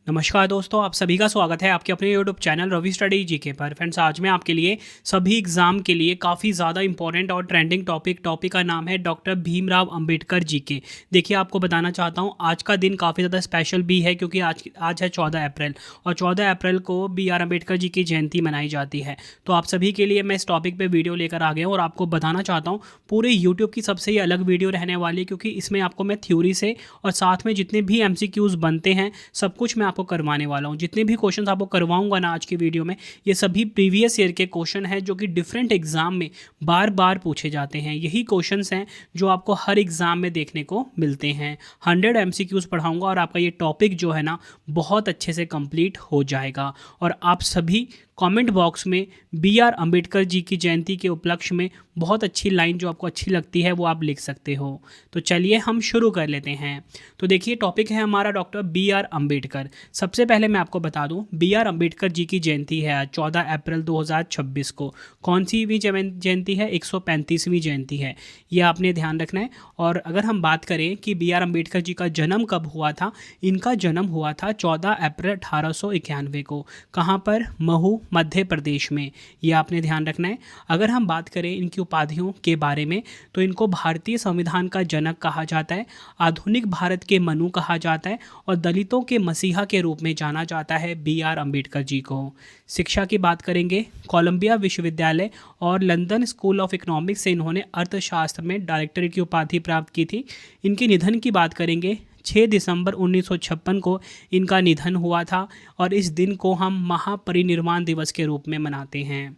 नमस्कार दोस्तों, आप सभी का स्वागत है आपके अपने YouTube channel Ravi study GK पर। फ्रेंड्स, आज मैं आपके लिए सभी एग्जाम के लिए काफ़ी ज़्यादा इंपॉर्टेंट और ट्रेंडिंग टॉपिक का नाम है डॉक्टर भीमराव अंबेडकर जी के। देखिए, आपको बताना चाहता हूँ आज का दिन काफ़ी ज़्यादा स्पेशल भी है क्योंकि आज है 14 अप्रैल और 14 अप्रैल को BR अम्बेडकर जी की जयंती मनाई जाती है। तो आप सभी के लिए मैं इस टॉपिक पर वीडियो लेकर आ गया हूँ और आपको बताना चाहता हूँ पूरे यूट्यूब की सबसे ही अलग वीडियो रहने वाली है क्योंकि इसमें आपको मैं थ्योरी से और साथ में जितने भी MCQs बनते हैं सब कुछ मैं आपको करवाने वाला हूँ। जितने भी क्वेश्चंस आपको करवाऊंगा ना आज की वीडियो में, ये सभी प्रीवियस ईयर के क्वेश्चन हैं जो कि डिफरेंट एग्जाम में बार बार पूछे जाते हैं। यही क्वेश्चंस हैं जो आपको हर एग्जाम में देखने को मिलते हैं। 100 MCQs पढ़ाऊंगा और आपका ये टॉपिक जो है ना बहुत अच्छे से कंप्लीट हो जाएगा। और आप सभी कमेंट बॉक्स में BR अम्बेडकर जी की जयंती के उपलक्ष्य में बहुत अच्छी लाइन जो आपको अच्छी लगती है वो आप लिख सकते हो। तो चलिए हम शुरू कर लेते हैं। तो देखिए, टॉपिक है हमारा डॉक्टर BR अम्बेडकर। सबसे पहले मैं आपको बता दूं, BR अम्बेडकर जी की जयंती है आज 14 अप्रैल 2026 को। कौन सी भी जयंती है? 135वीं जयंती है, ये आपने ध्यान रखना है। और अगर हम बात करें कि BR अम्बेडकर जी का जन्म कब हुआ था, इनका जन्म हुआ था 14 अप्रैल 1891 को। कहाँ पर? महू, मध्य प्रदेश में। ये आपने ध्यान रखना है। अगर हम बात करें इनकी उपाधियों के बारे में तो इनको भारतीय संविधान का जनक कहा जाता है, आधुनिक भारत के मनु कहा जाता है और दलितों के मसीहा के रूप में जाना जाता है BR अम्बेडकर जी को। शिक्षा की बात करेंगे, कोलंबिया विश्वविद्यालय और लंदन स्कूल ऑफ इकोनॉमिक्स से इन्होंने अर्थशास्त्र में डायरेक्टरेट की उपाधि प्राप्त की थी। इनके निधन की बात करेंगे, 6 दिसंबर 1956 को इनका निधन हुआ था और इस दिन को हम महापरिनिर्वाण दिवस के रूप में मनाते हैं।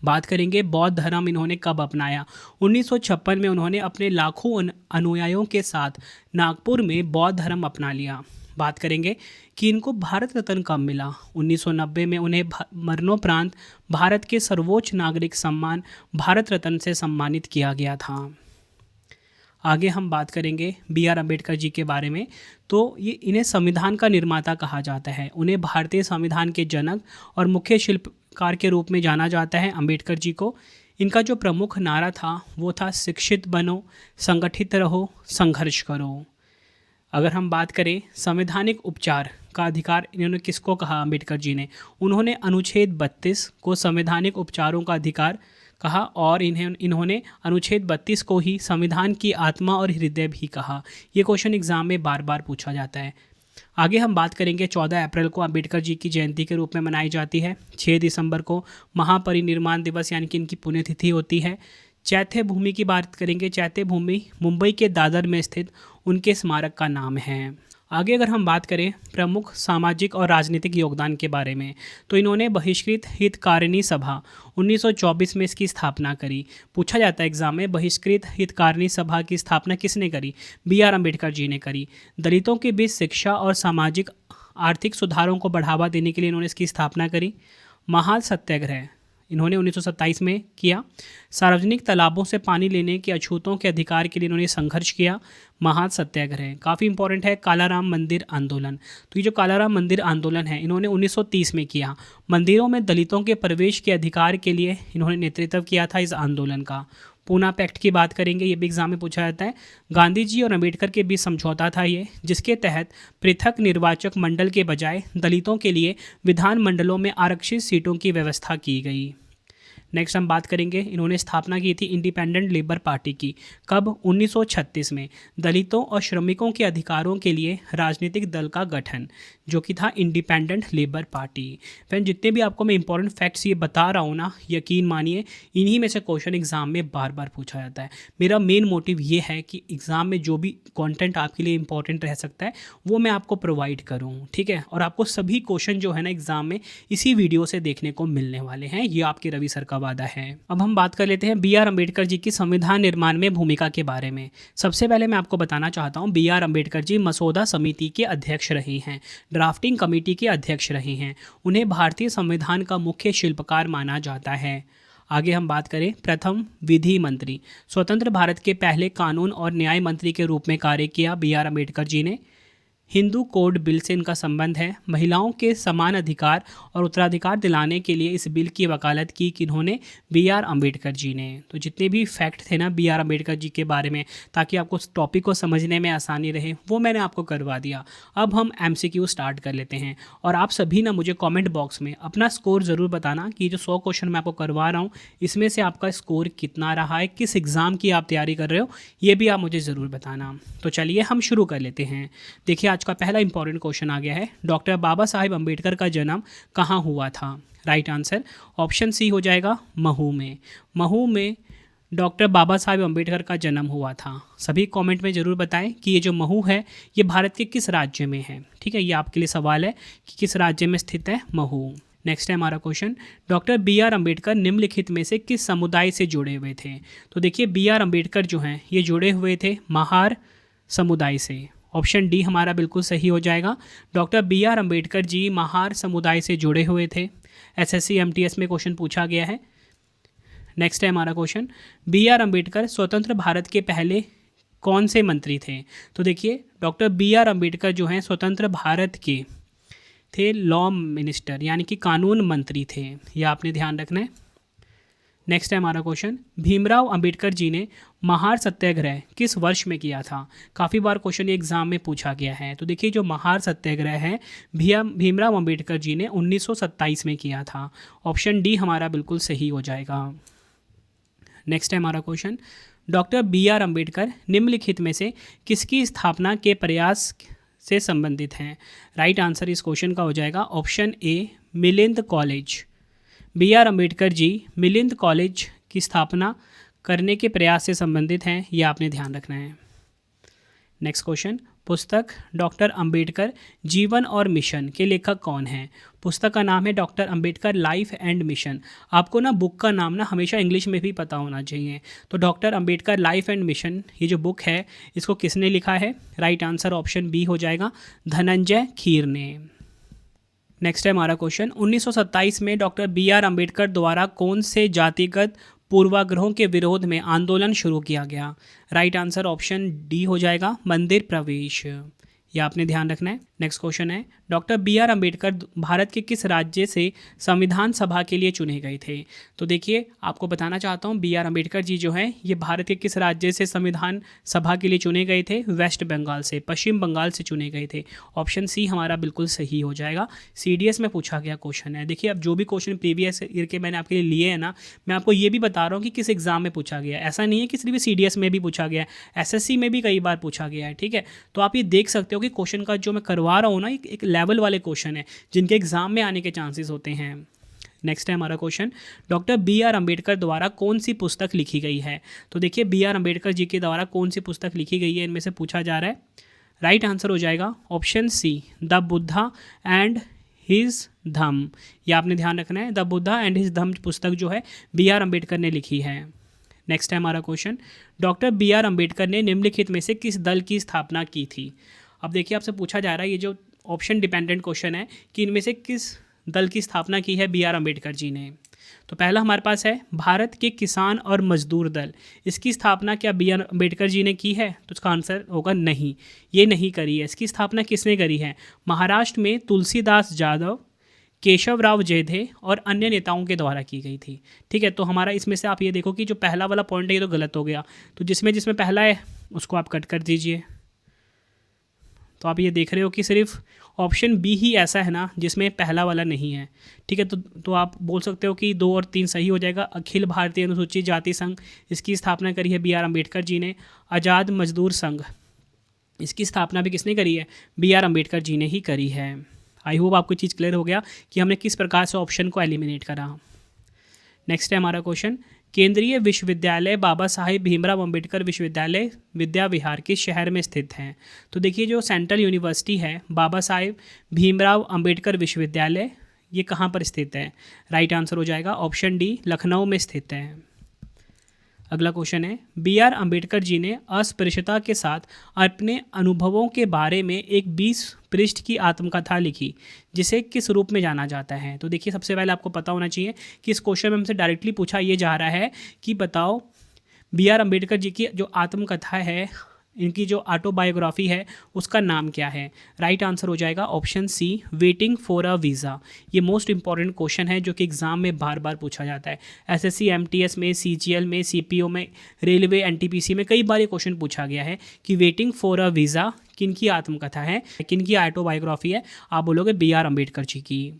बात करेंगे बौद्ध धर्म इन्होंने कब अपनाया। 1956 में उन्होंने अपने लाखों अनुयायियों के साथ नागपुर में बौद्ध धर्म अपना लिया। बात करेंगे कि इनको भारत रत्न कब मिला। 1990 में उन्हें मरणोपरांत भारत के सर्वोच्च नागरिक सम्मान भारत रत्न से सम्मानित किया गया था। आगे हम बात करेंगे BR अम्बेडकर जी के बारे में। तो ये इन्हें संविधान का निर्माता कहा जाता है। उन्हें भारतीय संविधान के जनक और मुख्य शिल्पकार के रूप में जाना जाता है अम्बेडकर जी को। इनका जो प्रमुख नारा था वो था शिक्षित बनो, संगठित रहो, संघर्ष करो। अगर हम बात करें संवैधानिक उपचार का अधिकार इन्होंने किसको कहा अम्बेडकर जी ने, उन्होंने अनुच्छेद 32 को संवैधानिक उपचारों का अधिकार कहा और इन्होंने अनुच्छेद 32 को ही संविधान की आत्मा और हृदय भी कहा। ये क्वेश्चन एग्जाम में बार बार पूछा जाता है। आगे हम बात करेंगे 14 अप्रैल को अम्बेडकर जी की जयंती के रूप में मनाई जाती है। 6 दिसंबर को महापरिनिर्वाण दिवस यानी कि इनकी पुण्यतिथि होती है। चैत्य भूमि की बात करेंगे, चैत्य भूमि मुंबई के दादर में स्थित उनके स्मारक का नाम है। आगे अगर हम बात करें प्रमुख सामाजिक और राजनीतिक योगदान के बारे में तो इन्होंने बहिष्कृत हितकारिणी सभा 1924 में इसकी स्थापना करी। पूछा जाता है एग्जाम में, बहिष्कृत हितकारिणी सभा की स्थापना किसने करी? BR अम्बेडकर जी ने करी। दलितों के बीच शिक्षा और सामाजिक आर्थिक सुधारों को बढ़ावा देने के लिए इन्होंने इसकी स्थापना करी। महाल सत्याग्रह इन्होंने 1927 में किया। सार्वजनिक तालाबों से पानी लेने के अछूतों के अधिकार के लिए इन्होंने संघर्ष किया। महाल सत्याग्रह काफ़ी इंपॉर्टेंट है। कालाराम मंदिर आंदोलन, तो ये जो कालाराम मंदिर आंदोलन है इन्होंने 1930 में किया। मंदिरों में दलितों के प्रवेश के अधिकार के लिए इन्होंने नेतृत्व किया था इस आंदोलन का। पूना पैक्ट की बात करेंगे, ये भी एग्जाम में पूछा जाता है। गांधी जी और अम्बेडकर के बीच समझौता था ये, जिसके तहत पृथक निर्वाचक मंडल के बजाय दलितों के लिए विधान मंडलों में आरक्षित सीटों की व्यवस्था की गई। नेक्स्ट हम बात करेंगे, इन्होंने स्थापना की थी इंडिपेंडेंट लेबर पार्टी की। कब? 1936 में। दलितों और श्रमिकों के अधिकारों के लिए राजनीतिक दल का गठन जो कि था इंडिपेंडेंट लेबर पार्टी। फ्रेंड, जितने भी आपको मैं इंपॉर्टेंट फैक्ट्स ये बता रहा हूँ ना, यकीन मानिए इन्हीं में से क्वेश्चन एग्जाम में बार बार पूछा जाता है। मेरा मेन मोटिव ये है कि एग्जाम में जो भी कंटेंट आपके लिए इंपॉर्टेंट रह सकता है वो मैं आपको प्रोवाइड करूँ, ठीक है। और आपको सभी क्वेश्चन जो है ना एग्जाम में इसी वीडियो से देखने को मिलने वाले हैं, ये आपके रवि सर का वादा है। अब हम बात कर लेते हैं BR अम्बेडकर जी की संविधान निर्माण में भूमिका के बारे में। सबसे पहले मैं आपको बताना चाहता हूँ BR अम्बेडकर जी मसौदा समिति के अध्यक्ष रहे हैं, ड्राफ्टिंग कमेटी के अध्यक्ष रहे हैं। उन्हें भारतीय संविधान का मुख्य शिल्पकार माना जाता है। आगे हम बात करें प्रथम विधि मंत्री, स्वतंत्र भारत के पहले कानून और न्याय मंत्री के रूप में कार्य किया BR अम्बेडकर जी ने। हिंदू कोड बिल से इनका संबंध है। महिलाओं के समान अधिकार और उत्तराधिकार दिलाने के लिए इस बिल की वकालत की किन्होंने, बी आर अम्बेडकर जी ने। तो जितने भी फैक्ट थे ना बी आर अम्बेडकर जी के बारे में, ताकि आपको उस टॉपिक को समझने में आसानी रहे, वो मैंने आपको करवा दिया। अब हम MCQ स्टार्ट कर लेते हैं और आप सभी ना मुझे कॉमेंट बॉक्स में अपना स्कोर ज़रूर बताना कि जो 100 क्वेश्चन मैं आपको करवा रहा हूँ इसमें से आपका स्कोर कितना रहा है, किस एग्ज़ाम की आप तैयारी कर रहे हो, ये भी आप मुझे ज़रूर बताना। तो चलिए हम शुरू कर लेते हैं। देखिए आज का पहला इंपॉर्टेंट क्वेश्चन आ गया है, डॉक्टर बाबा साहेब अम्बेडकर का जन्म कहाँ हुआ था। राइट आंसर ऑप्शन सी हो जाएगा, महू में। महू में डॉक्टर बाबा साहेब अम्बेडकर का जन्म हुआ था। सभी कमेंट में ज़रूर बताएं कि ये जो महू है ये भारत के किस राज्य में है। ठीक है, ये आपके लिए सवाल है कि किस राज्य में स्थित है महू। नेक्स्ट है हमारा question, doctor B R Ambedkar निम्नलिखित में से किस समुदाय से जुड़े हुए थे। तो देखिए बी आर अम्बेडकर जो हैं ये जुड़े हुए थे महार समुदाय से। ऑप्शन डी हमारा बिल्कुल सही हो जाएगा। डॉक्टर बी आर अम्बेडकर जी महार समुदाय से जुड़े हुए थे। SSC MTS में क्वेश्चन पूछा गया है। नेक्स्ट है हमारा क्वेश्चन, बी आर अम्बेडकर स्वतंत्र भारत के पहले कौन से मंत्री थे। तो देखिए डॉक्टर बी आर अम्बेडकर जो हैं स्वतंत्र भारत के थे लॉ मिनिस्टर, यानी कि कानून मंत्री थे, यह आपने ध्यान रखना है। नेक्स्ट है हमारा क्वेश्चन, भीमराव अंबेडकर जी ने महार सत्याग्रह किस वर्ष में किया था। काफ़ी बार क्वेश्चन एग्जाम में पूछा गया है। तो देखिए जो महार सत्याग्रह है भीमराव अंबेडकर जी ने 1927 में किया था। ऑप्शन डी हमारा बिल्कुल सही हो जाएगा। नेक्स्ट है हमारा question, doctor B R Ambedkar निम्नलिखित में से किसकी स्थापना के प्रयास से संबंधित हैं। राइट आंसर इस क्वेश्चन का हो जाएगा option A, Milind college. B R Ambedkar ji Milind college की स्थापना करने के प्रयास से संबंधित हैं, यह आपने ध्यान रखना है। नेक्स्ट क्वेश्चन, पुस्तक डॉक्टर अंबेडकर जीवन और मिशन के लेखक कौन हैं। पुस्तक का नाम है doctor Ambedkar life and mission. आपको ना बुक का नाम ना हमेशा इंग्लिश में भी पता होना चाहिए। तो doctor Ambedkar life and mission ये जो बुक है इसको किसने लिखा है। राइट आंसर ऑप्शन बी हो जाएगा, धनंजय खीर ने। नेक्स्ट है हमारा क्वेश्चन, 1927 में डॉक्टर बी आर अम्बेडकर द्वारा कौन से जातिगत पूर्वाग्रहों के विरोध में आंदोलन शुरू किया गया। राइट आंसर ऑप्शन डी हो जाएगा, मंदिर प्रवेश। ये आपने ध्यान रखना है। नेक्स्ट क्वेश्चन है, doctor B R Ambedkar Bharat के किस राज्य से संविधान सभा के लिए चुने गए थे। तो देखिए आपको बताना चाहता हूँ बी आर अम्बेडकर जी जो हैं ये भारत के किस राज्य से संविधान सभा के लिए चुने गए थे। वेस्ट बंगाल से, पश्चिम बंगाल से चुने गए थे। ऑप्शन सी हमारा बिल्कुल सही हो जाएगा। CDS में पूछा गया क्वेश्चन है। देखिए अब जो भी क्वेश्चन प्रीवियस ईयर के मैंने आपके लिए लिए हैं ना, मैं आपको ये भी बता रहा हूँ कि किस एग्जाम में पूछा गया है। ऐसा नहीं है कि सिर्फ CDS में भी पूछा गया है, SSC में भी कई बार पूछा गया है। ठीक है, तो आप ये देख सकते हो कि क्वेश्चन का जो मैं करवा रहा हूँ ना एक लेवल वाले क्वेश्चन है जिनके एग्जाम में आने के चांसेस होते हैं। नेक्स्ट है हमारा question, doctor B R Ambedkar द्वारा कौन सी पुस्तक लिखी गई है। तो देखिए बी आर अम्बेडकर जी के द्वारा कौन सी पुस्तक लिखी गई है इनमें से पूछा जा रहा है। राइट आंसर हो जाएगा option C, the Buddha and his Dhamma. यह आपने ध्यान रखना है, the Buddha and his Dhamma पुस्तक जो है बी आर अम्बेडकर ने लिखी है। नेक्स्ट है हमारा question, doctor B R Ambedkar ने निम्नलिखित में से किस दल की स्थापना की थी। अब देखिए आपसे पूछा जा रहा है, ये जो ऑप्शन डिपेंडेंट क्वेश्चन है कि इनमें से किस दल की स्थापना की है बी आर अम्बेडकर जी ने। तो पहला हमारे पास है भारत के किसान और मजदूर दल। इसकी स्थापना क्या बी आर अम्बेडकर जी ने की है। तो इसका आंसर होगा नहीं, ये नहीं करी है। इसकी स्थापना किसने करी है। महाराष्ट्र में तुलसीदास जाधव, केशव राव जयधे और अन्य नेताओं के द्वारा की गई थी। ठीक है, तो हमारा इसमें से आप ये देखो कि जो पहला वाला पॉइंट है ये तो गलत हो गया। तो जिसमें पहला है उसको आप कट कर दीजिए। तो आप ये देख रहे हो कि सिर्फ ऑप्शन बी ही ऐसा है ना जिसमें पहला वाला नहीं है। ठीक है, तो आप बोल सकते हो कि 2 और 3 सही हो जाएगा। अखिल भारतीय अनुसूचित जाति संघ, इसकी स्थापना करी है बी आर अम्बेडकर जी ने। आज़ाद मजदूर संघ, इसकी स्थापना भी किसने करी है, बी आर अम्बेडकर जी ने ही करी है। आई होप आपको चीज़ क्लियर हो गया कि हमने किस प्रकार से ऑप्शन को एलिमिनेट करा। नेक्स्ट है हमारा क्वेश्चन, केंद्रीय विश्वविद्यालय बाबा साहेब भीमराव अंबेडकर विश्वविद्यालय विद्या विहार किस शहर में स्थित हैं। तो देखिए जो सेंट्रल यूनिवर्सिटी है बाबा साहेब भीमराव अंबेडकर विश्वविद्यालय, ये कहाँ पर स्थित है। राइट आंसर हो जाएगा ऑप्शन डी, लखनऊ में स्थित है। अगला क्वेश्चन है, बी आर अम्बेडकर जी ने अस्पृश्यता के साथ अपने अनुभवों के बारे में एक 20 पृष्ठ की आत्मकथा लिखी, जिसे किस रूप में जाना जाता है। तो देखिए सबसे पहले आपको पता होना चाहिए कि इस क्वेश्चन में हमसे डायरेक्टली पूछा ये जा रहा है कि बताओ बी आर अम्बेडकर जी की जो आत्मकथा है इनकी जो ऑटोबायोग्राफी है उसका नाम क्या है? राइट आंसर हो जाएगा option C, waiting for a visa. ये मोस्ट इंपॉर्टेंट क्वेश्चन है जो कि एग्जाम में बार बार पूछा जाता है। एसएससी, एमटीएस में, सीजीएल में, सीपीओ में, रेलवे, एनटीपीसी में कई बार ये क्वेश्चन पूछा गया है कि वेटिंग फॉर अ वीज़ा किनकी आत्मकथा है, किनकी ऑटोबायोग्राफी है? आप बोलोगे बी आर अम्बेडकर जी की।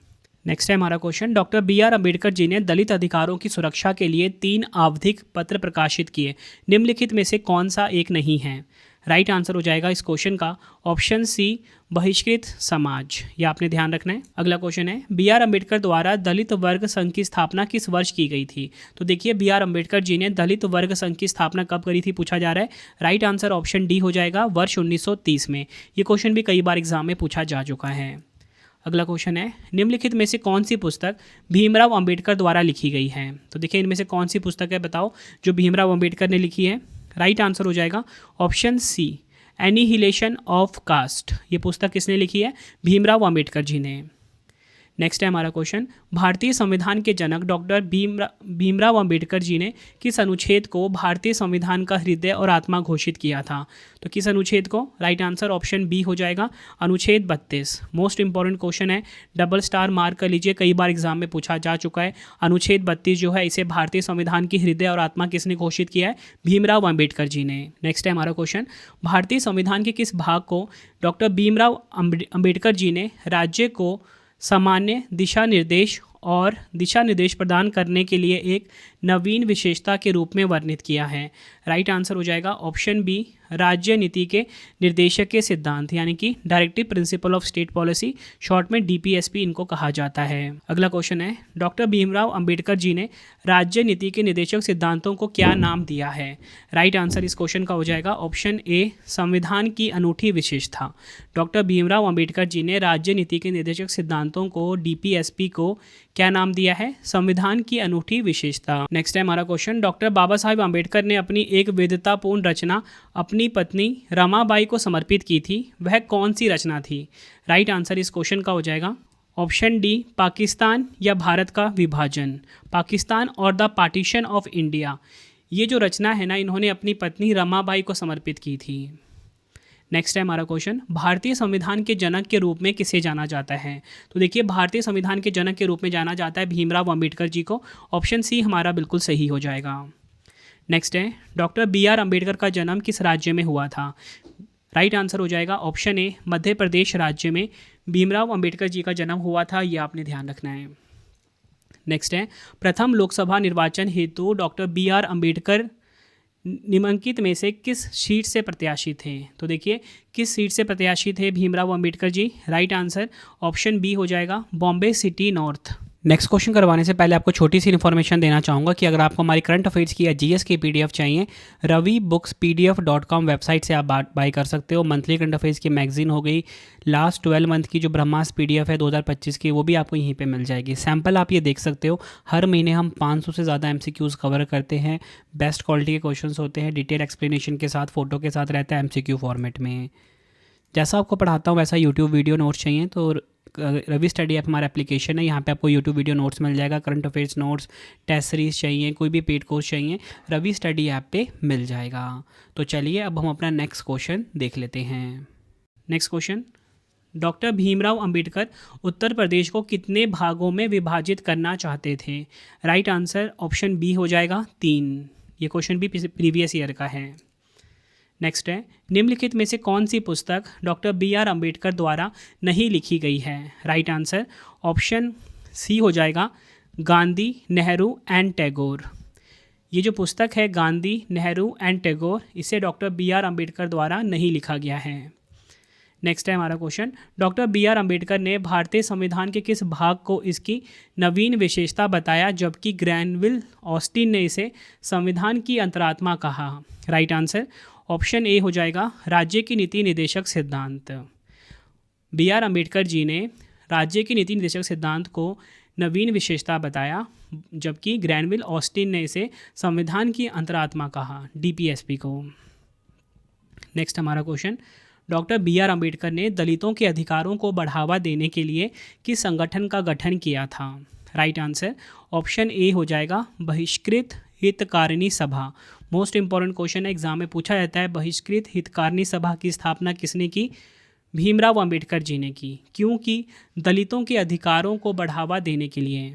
नेक्स्ट है हमारा question, doctor B R Ambedkar ji ने दलित अधिकारों की सुरक्षा के लिए 3 आवधिक पत्र प्रकाशित किए, निम्नलिखित में से कौन सा एक नहीं है? राइट आंसर हो जाएगा इस क्वेश्चन का ऑप्शन सी, बहिष्कृत समाज। यह आपने ध्यान रखना है। अगला क्वेश्चन है, बी आर अम्बेडकर द्वारा दलित वर्ग संघ की स्थापना किस वर्ष की गई थी? तो देखिए, बी आर अम्बेडकर जी ने दलित वर्ग संघ की स्थापना कब करी थी पूछा जा रहा है। राइट आंसर ऑप्शन डी हो जाएगा, वर्ष 1930 में। ये क्वेश्चन भी कई बार एग्जाम में पूछा जा चुका है। अगला क्वेश्चन है, निम्नलिखित में से कौन सी पुस्तक भीमराव अंबेडकर द्वारा लिखी गई है? तो देखिए, इनमें से कौन सी पुस्तक है बताओ जो भीमराव अंबेडकर ने लिखी है? राइट आंसर हो जाएगा option C, annihilation of caste. ये पुस्तक किसने लिखी है? भीमराव अंबेडकर जी ने। नेक्स्ट है हमारा क्वेश्चन, भारतीय संविधान के जनक डॉक्टर भीमराव अंबेडकर जी ने किस अनुच्छेद को भारतीय संविधान का हृदय और आत्मा घोषित किया था? तो किस अनुच्छेद को? राइट आंसर ऑप्शन बी हो जाएगा, अनुच्छेद 32। मोस्ट इंपॉर्टेंट क्वेश्चन है, डबल स्टार मार्क कर लीजिए, कई बार एग्जाम में पूछा जा चुका है। अनुच्छेद 32 जो है, इसे भारतीय संविधान की हृदय और आत्मा किसने घोषित किया है? भीमराव अंबेडकर जी ने। नेक्स्ट है हमारा क्वेश्चन, भारतीय संविधान के किस भाग को डॉक्टर भीमराव अंबेडकर जी ने राज्य को सामान्य दिशा निर्देश प्रदान करने के लिए एक नवीन विशेषता के रूप में वर्णित किया है? राइट आंसर हो जाएगा ऑप्शन बी, राज्य नीति के निर्देशक के सिद्धांत, यानी कि directive principle of state policy, short में डीपीएसपी इनको कहा जाता है। अगला क्वेश्चन है, डॉक्टर भीमराव अंबेडकर जी ने राज्य नीति के निर्देशक सिद्धांतों को क्या नाम दिया है? राइट आंसर इस क्वेश्चन का हो जाएगा ऑप्शन ए, संविधान की अनूठी विशेषता। डॉक्टर भीमराव अंबेडकर जी ने राज्य नीति के निर्देशक सिद्धांतों को, डीपीएसपी को, क्या नाम दिया है? संविधान की अनूठी विशेषता। नेक्स्ट है हमारा क्वेश्चन, डॉक्टर बाबा साहेब अंबेडकर ने अपनी एक वेदतापूर्ण रचना अपनी पत्नी रमाबाई को समर्पित की थी, वह कौन सी रचना थी? राइट आंसर इस क्वेश्चन का हो जाएगा ऑप्शन डी, पाकिस्तान या भारत का विभाजन, पाकिस्तान और द पार्टीशन ऑफ इंडिया। ये जो रचना है ना, इन्होंने अपनी पत्नी रमाबाई को समर्पित की थी। नेक्स्ट है हमारा क्वेश्चन, भारतीय संविधान के जनक के रूप में किसे जाना जाता है? तो देखिए, भारतीय संविधान के जनक के रूप में जाना जाता है भीमराव अंबेडकर जी को। ऑप्शन सी हमारा बिल्कुल सही हो जाएगा। नेक्स्ट है, डॉक्टर बी आर अम्बेडकर का जन्म किस राज्य में हुआ था? राइट आंसर हो जाएगा ऑप्शन ए, मध्य प्रदेश राज्य में भीमराव अंबेडकर जी का जन्म हुआ था। ये आपने ध्यान रखना है। नेक्स्ट है, प्रथम लोकसभा निर्वाचन हेतु डॉक्टर बी आर अम्बेडकर निम्नलिखित में से किस सीट से प्रत्याशी थे? तो देखिए, किस सीट से प्रत्याशी थे Bhimrao Ambedkar ji? Right answer option B हो जाएगा, Bombay city north. Next question करवाने से पहले आपको छोटी सी इन्फॉर्मेशन देना चाहूँगा कि अगर आपको हमारी करंट अफेयर्स की या जीएस की पीडीएफ चाहिए, ravibookspdf.com वेबसाइट से आप बाय कर सकते हो। मंथली करंट अफेयर्स की मैगजीन हो गई, लास्ट 12 मंथ की जो ब्रह्मास्त्र पीडीएफ है 2025 की, वो भी आपको यहीं पे मिल जाएगी। सैम्पल आप ये देख सकते हो। हर महीने हम 500 से ज़्यादा एमसीक्यूज़ कवर करते हैं। बेस्ट क्वालिटी के क्वेश्चन होते हैं, डिटेल एक्सप्लेनेशन के साथ, फोटो के साथ रहता है, एमसीक्यू फॉर्मेट में। जैसा आपको पढ़ाता हूँ वैसा यूट्यूब वीडियो नोट्स चाहिए तो रवि स्टडी ऐप हमारा एप्लीकेशन है, यहाँ पे आपको यूट्यूब वीडियो नोट्स मिल जाएगा। Current affairs notes, test series चाहिए, कोई भी पेड कोर्स चाहिए, रवि स्टडी ऐप पे मिल जाएगा। तो चलिए अब हम अपना नेक्स्ट क्वेश्चन देख लेते हैं। Next question, doctor Bhimrao Ambedkar Uttar Pradesh को कितने भागों में विभाजित करना चाहते थे? राइट आंसर ऑप्शन बी हो जाएगा 3। ये क्वेश्चन भी प्रीवियस ईयर का है। नेक्स्ट है, निम्नलिखित में से कौन सी पुस्तक डॉक्टर बी आर अम्बेडकर द्वारा नहीं लिखी गई है? राइट आंसर ऑप्शन सी हो जाएगा, गांधी, नेहरू एंड टैगोर। ये जो पुस्तक है गांधी, नेहरू एंड टैगोर, इसे डॉक्टर बी आर अम्बेडकर द्वारा नहीं लिखा गया है। नेक्स्ट है हमारा question, doctor B R Ambedkar ने भारतीय संविधान के किस भाग को इसकी नवीन विशेषता बताया जबकि ग्रैनविल ऑस्टिन ने इसे संविधान की अंतरात्मा कहा? राइट आंसर ऑप्शन ए हो जाएगा, राज्य की नीति निर्देशक सिद्धांत। बी आर अम्बेडकर जी ने राज्य की नीति निर्देशक सिद्धांत को नवीन विशेषता बताया जबकि ग्रैनविल ऑस्टिन ने इसे संविधान की अंतरात्मा कहा, डीपीएसपी को। नेक्स्ट हमारा question, doctor B R Ambedkar ने दलितों के अधिकारों को बढ़ावा देने के लिए किस संगठन का गठन किया था? राइट आंसर ऑप्शन ए हो जाएगा, बहिष्कृत हितकारिणी सभा। मोस्ट इंपॉर्टेंट क्वेश्चन है, एग्जाम में पूछा जाता है, बहिष्कृत हितकारिणी सभा की स्थापना किसने की? भीमराव अंबेडकर जी ने की। क्योंकि दलितों के अधिकारों को बढ़ावा देने के लिए।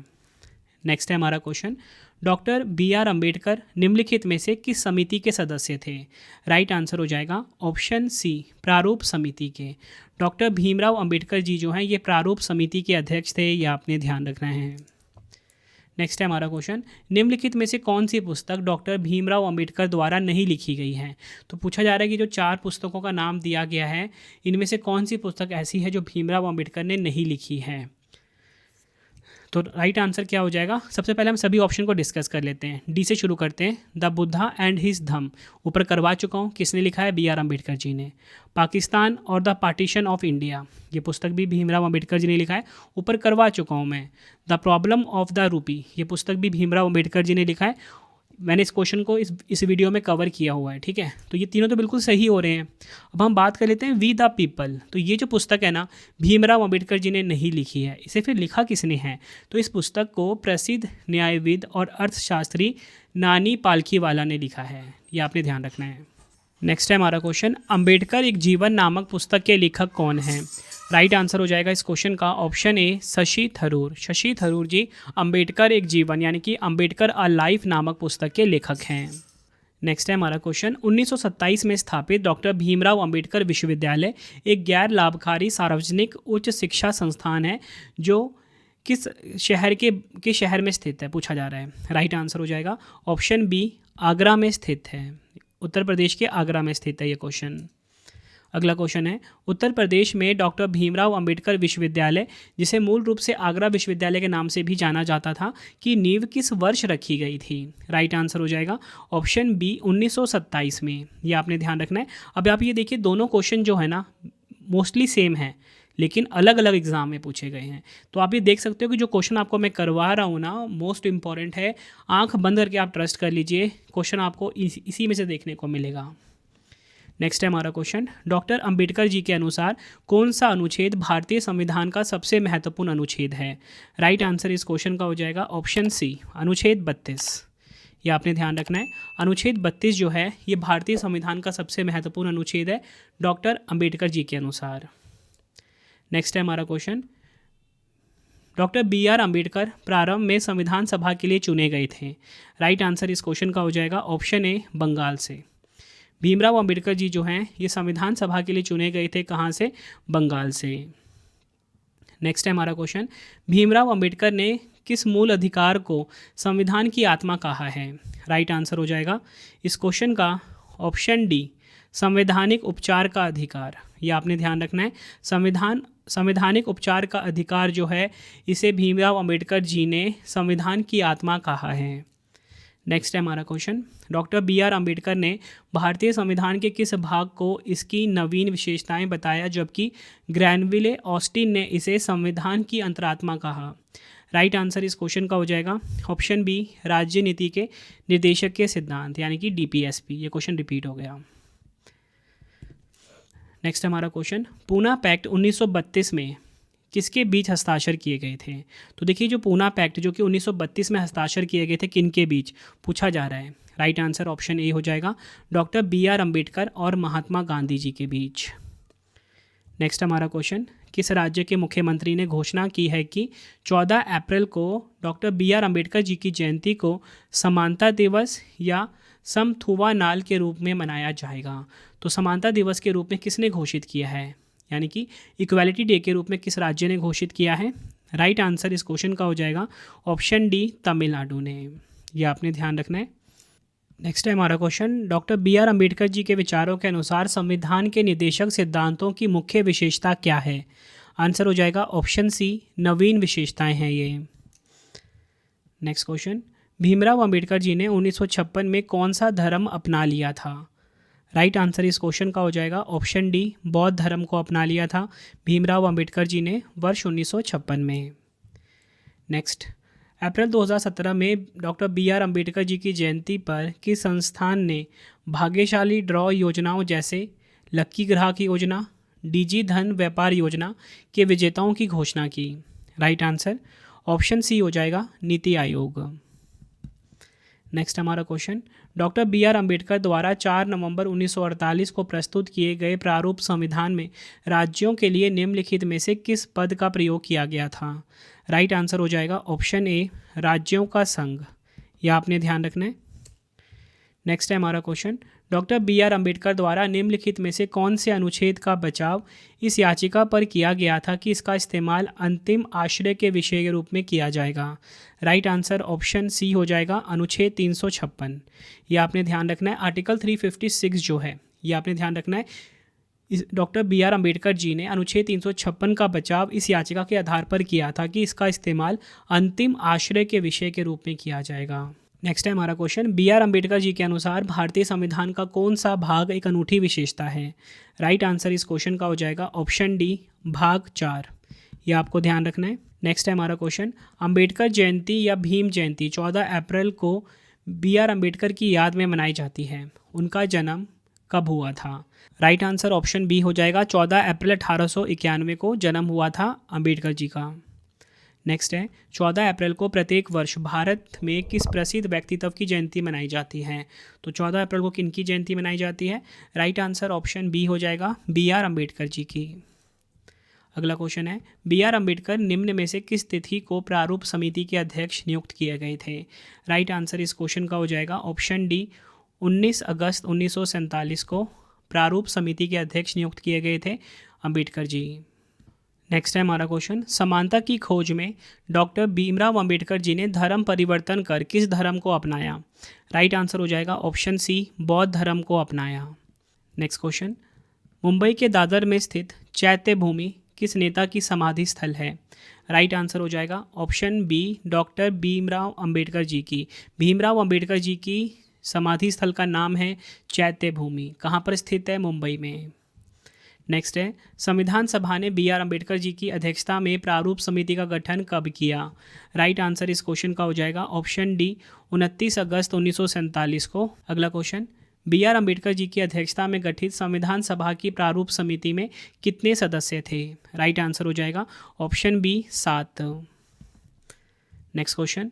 नेक्स्ट है हमारा question, doctor B R Ambedkar निम्नलिखित में से किस समिति के सदस्य थे? राइट आंसर हो जाएगा ऑप्शन सी, प्रारूप समिति के। डॉक्टर भीमराव अंबेडकर जी जो हैं ये प्रारूप समिति के अध्यक्ष थे, ये आपने ध्यान रखना है। नेक्स्ट है हमारा क्वेश्चन, निम्नलिखित में से कौन सी पुस्तक डॉक्टर भीमराव अंबेडकर द्वारा नहीं लिखी गई है? तो पूछा जा रहा है कि जो 4 पुस्तकों का नाम दिया गया है, इनमें से कौन सी पुस्तक ऐसी है जो भीमराव अंबेडकर ने नहीं लिखी है? तो राइट आंसर क्या हो जाएगा? सबसे पहले हम सभी ऑप्शन को डिस्कस कर लेते हैं। डी से शुरू करते हैं। द बुद्धा एंड हिज धम्म, ऊपर करवा चुका हूँ, किसने लिखा है? बी आर अम्बेडकर जी ने। पाकिस्तान और द पार्टीशन ऑफ इंडिया, ये पुस्तक भी भीमराव अम्बेडकर जी ने लिखा है, ऊपर करवा चुका हूँ मैं। द प्रॉब्लम ऑफ द रूपी, ये पुस्तक भी भीमराव अम्बेडकर जी ने लिखा है, मैंने इस क्वेश्चन को इस वीडियो में कवर किया हुआ है, ठीक है। तो ये तीनों तो बिल्कुल सही हो रहे हैं। अब हम बात कर लेते हैं वी द पीपल। तो ये जो पुस्तक है ना, भीमराव अंबेडकर जी ने नहीं लिखी है, इसे फिर लिखा किसने है? तो इस पुस्तक को प्रसिद्ध न्यायविद और अर्थशास्त्री नानी पालखीवाला ने लिखा है, ये आपने ध्यान रखना है। नेक्स्ट है हमारा क्वेश्चन, अंबेडकर एक जीवन नामक पुस्तक के लेखक कौन हैं? राइट आंसर हो जाएगा इस क्वेश्चन का ऑप्शन ए, शशि थरूर। शशि थरूर जी अंबेडकर एक जीवन यानी कि अंबेडकर अ लाइफ नामक पुस्तक के लेखक हैं। नेक्स्ट है हमारा क्वेश्चन, 1927 में स्थापित डॉक्टर भीमराव अंबेडकर विश्वविद्यालय एक गैर लाभकारी सार्वजनिक उच्च शिक्षा संस्थान है जो किस शहर में स्थित है, पूछा जा रहा है। राइट आंसर हो जाएगा ऑप्शन बी, आगरा में स्थित है। उत्तर प्रदेश के आगरा में स्थित है ये क्वेश्चन। अगला क्वेश्चन है, उत्तर प्रदेश में डॉक्टर भीमराव अंबेडकर विश्वविद्यालय, जिसे मूल रूप से आगरा विश्वविद्यालय के नाम से भी जाना जाता था, की नींव किस वर्ष रखी गई थी? राइट आंसर हो जाएगा ऑप्शन बी, 1927 में। ये आपने ध्यान रखना है। अब आप ये देखिए, दोनों क्वेश्चन जो है ना मोस्टली सेम है, लेकिन अलग अलग एग्जाम में पूछे गए हैं। तो आप ये देख सकते हो कि जो क्वेश्चन आपको मैं करवा रहा हूँ ना, मोस्ट इंपॉर्टेंट है। आंख बंद करके आप ट्रस्ट कर लीजिए, क्वेश्चन आपको इसी में से देखने को मिलेगा। नेक्स्ट है हमारा क्वेश्चन, डॉक्टर अंबेडकर जी के अनुसार कौन सा अनुच्छेद भारतीय संविधान का सबसे महत्वपूर्ण अनुच्छेद है? राइट आंसर इस क्वेश्चन का हो जाएगा ऑप्शन सी, अनुच्छेद 32। ये आपने ध्यान रखना है। अनुच्छेद 32 जो है ये भारतीय संविधान का सबसे महत्वपूर्ण अनुच्छेद है डॉक्टर अंबेडकर जी के अनुसार। नेक्स्ट है हमारा question, doctor B R Ambedkar प्रारंभ में संविधान सभा के लिए चुने गए थे। राइट आंसर इस क्वेश्चन का हो जाएगा ऑप्शन ए, बंगाल से। भीमराव अंबेडकर जी जो हैं ये संविधान सभा के लिए चुने गए थे, कहाँ से? बंगाल से। नेक्स्ट है हमारा क्वेश्चन, भीमराव अंबेडकर ने किस मूल अधिकार को संविधान की आत्मा कहा है? राइट आंसर हो जाएगा इस क्वेश्चन का ऑप्शन डी, संवैधानिक उपचार का अधिकार। ये आपने ध्यान रखना है। संवैधानिक उपचार का अधिकार जो है इसे भीमराव अंबेडकर जी ने संविधान की आत्मा कहा है। नेक्स्ट है हमारा question, doctor B R Ambedkar ने भारतीय संविधान के किस भाग को इसकी नवीन विशेषताएं बताया, जबकि ग्रैनविले ऑस्टिन ने इसे संविधान की अंतरात्मा कहा? राइट आंसर इस क्वेश्चन का हो जाएगा ऑप्शन बी, राज्य नीति के निर्देशक के सिद्धांत यानी कि डीपीएसपी। ये क्वेश्चन रिपीट हो गया। नेक्स्ट हमारा क्वेश्चन, पूना पैक्ट 1932 में किसके बीच हस्ताक्षर किए गए थे? तो देखिए, जो पूना पैक्ट जो कि 1932 में हस्ताक्षर किए गए थे, किन के बीच पूछा जा रहा है? राइट आंसर ऑप्शन ए हो जाएगा, डॉक्टर बी आर अम्बेडकर और महात्मा गांधी जी के बीच। नेक्स्ट हमारा क्वेश्चन, किस राज्य के मुख्यमंत्री ने घोषणा की है कि 14 अप्रैल को doctor B R Ambedkar ji की जयंती को समानता दिवस या समथुवा नाल के रूप में मनाया जाएगा? तो समानता दिवस के रूप में किसने घोषित किया है, यानी कि इक्वालिटी डे के रूप में किस राज्य ने घोषित किया है? राइट आंसर इस क्वेश्चन का हो जाएगा ऑप्शन डी, तमिलनाडु ने। ये आपने ध्यान रखना है। नेक्स्ट है हमारा question, doctor B R Ambedkar ji के विचारों के अनुसार संविधान के निर्देशक सिद्धांतों की मुख्य विशेषता क्या है? आंसर हो जाएगा ऑप्शन सी, नवीन विशेषताएं हैं ये। नेक्स्ट क्वेश्चन, भीमराव अम्बेडकर जी ने 1956 में कौन सा धर्म अपना लिया था? राइट आंसर इस क्वेश्चन का हो जाएगा ऑप्शन डी, बौद्ध धर्म को अपना लिया था भीमराव अंबेडकर जी ने वर्ष 1956 में। नेक्स्ट, अप्रैल 2017 में doctor B R Ambedkar ji की जयंती पर किस संस्थान ने भाग्यशाली ड्रॉ योजनाओं जैसे लक्की ग्राहक योजना, डीजी धन व्यापार योजना के विजेताओं की घोषणा की? राइट आंसर ऑप्शन सी हो जाएगा, नीति आयोग। नेक्स्ट हमारा question, doctor B R Ambedkar द्वारा 4 नवंबर 1948 को प्रस्तुत किए गए प्रारूप संविधान में राज्यों के लिए निम्नलिखित में से किस पद का प्रयोग किया गया था? राइट आंसर हो जाएगा ऑप्शन ए, राज्यों का संघ। यह आपने ध्यान रखना है। नेक्स्ट है हमारा question, doctor B R Ambedkar द्वारा निम्नलिखित में से कौन से अनुच्छेद का बचाव इस याचिका पर किया गया था कि इसका इस्तेमाल अंतिम आश्रय के विषय के रूप में किया जाएगा? राइट आंसर ऑप्शन सी हो जाएगा, अनुच्छेद 356। ये आपने ध्यान रखना है। आर्टिकल 356 जो है ये आपने ध्यान रखना है। इस doctor B R Ambedkar ji ने अनुच्छेद 356 का बचाव इस याचिका के आधार पर किया था कि इसका इस्तेमाल अंतिम आश्रय के विषय के रूप में किया जाएगा। नेक्स्ट है हमारा question, B R Ambedkar ji के अनुसार भारतीय संविधान का कौन सा भाग एक अनूठी विशेषता है? राइट आंसर इस क्वेश्चन का हो जाएगा ऑप्शन डी, भाग 4। ये आपको ध्यान रखना है। नेक्स्ट है हमारा क्वेश्चन, अम्बेडकर जयंती या भीम जयंती 14 अप्रैल को बी आर अम्बेडकर की याद में मनाई जाती है। उनका जन्म कब हुआ था? राइट आंसर ऑप्शन बी हो जाएगा, 14 अप्रैल 1891 को जन्म हुआ था अम्बेडकर जी का। नेक्स्ट है, 14 अप्रैल को प्रत्येक वर्ष भारत में किस प्रसिद्ध व्यक्तित्व की जयंती मनाई जाती है? तो 14 अप्रैल को किनकी जयंती मनाई जाती है? राइट आंसर ऑप्शन बी हो जाएगा, बी आर अम्बेडकर जी की। अगला क्वेश्चन है, बी आर अम्बेडकर निम्न में से किस तिथि को प्रारूप समिति के अध्यक्ष नियुक्त किए गए थे? राइट आंसर इस क्वेश्चन का हो जाएगा ऑप्शन डी, 19 अगस्त 1947 को प्रारूप समिति के अध्यक्ष नियुक्त किए गए थे अम्बेडकर जी। नेक्स्ट है हमारा क्वेश्चन, समानता की खोज में डॉक्टर भीमराव अम्बेडकर जी ने धर्म परिवर्तन कर किस धर्म को अपनाया? राइट आंसर हो जाएगा ऑप्शन सी, बौद्ध धर्म को अपनाया। नेक्स्ट क्वेश्चन, मुंबई के दादर में स्थित चैत्य भूमि किस नेता की समाधि स्थल है? राइट आंसर हो जाएगा option B, doctor Bhimrao Ambedkar ji की। भीमराव अम्बेडकर जी की समाधि स्थल का नाम है चैत्य भूमि। कहाँ पर स्थित है? मुंबई में। नेक्स्ट है, संविधान सभा ने बी आर अम्बेडकर जी की अध्यक्षता में प्रारूप समिति का गठन कब किया? राइट आंसर इस क्वेश्चन का हो जाएगा ऑप्शन डी, 29 अगस्त 1947 को। अगला question, B R Ambedkar ji की अध्यक्षता में गठित संविधान सभा की प्रारूप समिति में कितने सदस्य थे? राइट आंसर हो जाएगा option B, 7। Next question,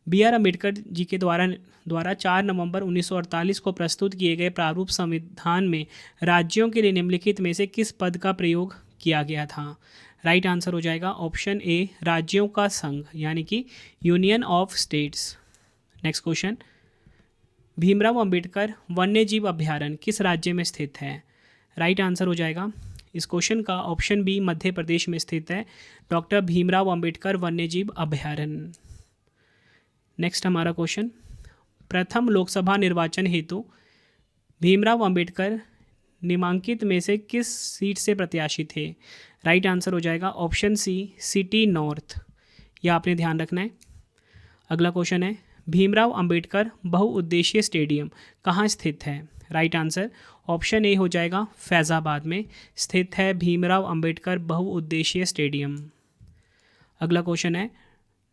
B R Ambedkar ji के द्वारा 4 नवंबर 1948 को प्रस्तुत किए गए प्रारूप संविधान में राज्यों के लिए निम्नलिखित में से किस पद का प्रयोग किया गया था? राइट आंसर हो जाएगा ऑप्शन ए, राज्यों का संघ, यानी कि union of states. Next question, Bhimrao Ambedkar वन्यजीव अभ्यारण्य किस राज्य में स्थित है? राइट आंसर हो जाएगा इस क्वेश्चन का ऑप्शन बी, मध्य प्रदेश में स्थित है डॉक्टर भीमराव अम्बेडकर वन्यजीव अभ्यारण्य। नेक्स्ट हमारा क्वेश्चन, प्रथम लोकसभा निर्वाचन हेतु भीमराव अम्बेडकर निम्नलिखित में से किस सीट से प्रत्याशी थे? राइट आंसर हो जाएगा ऑप्शन सी, सिटी नॉर्थ। यह आपने ध्यान रखना है। अगला क्वेश्चन है, भीमराव अम्बेडकर बहुउद्देशीय स्टेडियम कहाँ स्थित है? राइट आंसर ऑप्शन ए हो जाएगा, फैज़ाबाद में स्थित है भीमराव अम्बेडकर बहुउद्देशीय स्टेडियम। अगला क्वेश्चन है,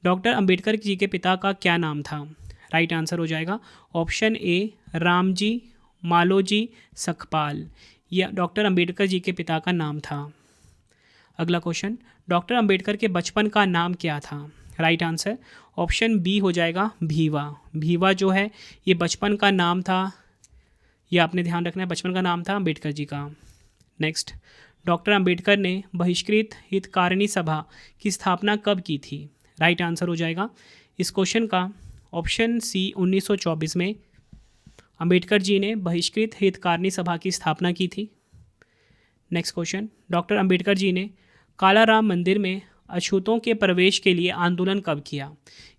डॉक्टर अम्बेडकर जी के पिता का क्या नाम था? राइट आंसर हो जाएगा ऑप्शन ए, रामजी मालोजी सखपाल। यह डॉक्टर अम्बेडकर जी के पिता का नाम था। अगला क्वेश्चन, डॉक्टर अम्बेडकर के बचपन का नाम क्या था? राइट आंसर ऑप्शन बी हो जाएगा, भीवा। भीवा जो है ये बचपन का नाम था, ये आपने ध्यान रखना है, बचपन का नाम था अम्बेडकर जी का। नेक्स्ट, डॉक्टर अम्बेडकर ने बहिष्कृत हितकारिणी सभा की स्थापना कब की थी? राइट आंसर हो जाएगा इस क्वेश्चन का ऑप्शन सी, 1924 में अम्बेडकर जी ने बहिष्कृत हितकारिणी सभा की स्थापना की थी। Next question, doctor Ambedkar ji ने कालाराम मंदिर में अछूतों के प्रवेश के लिए आंदोलन कब किया?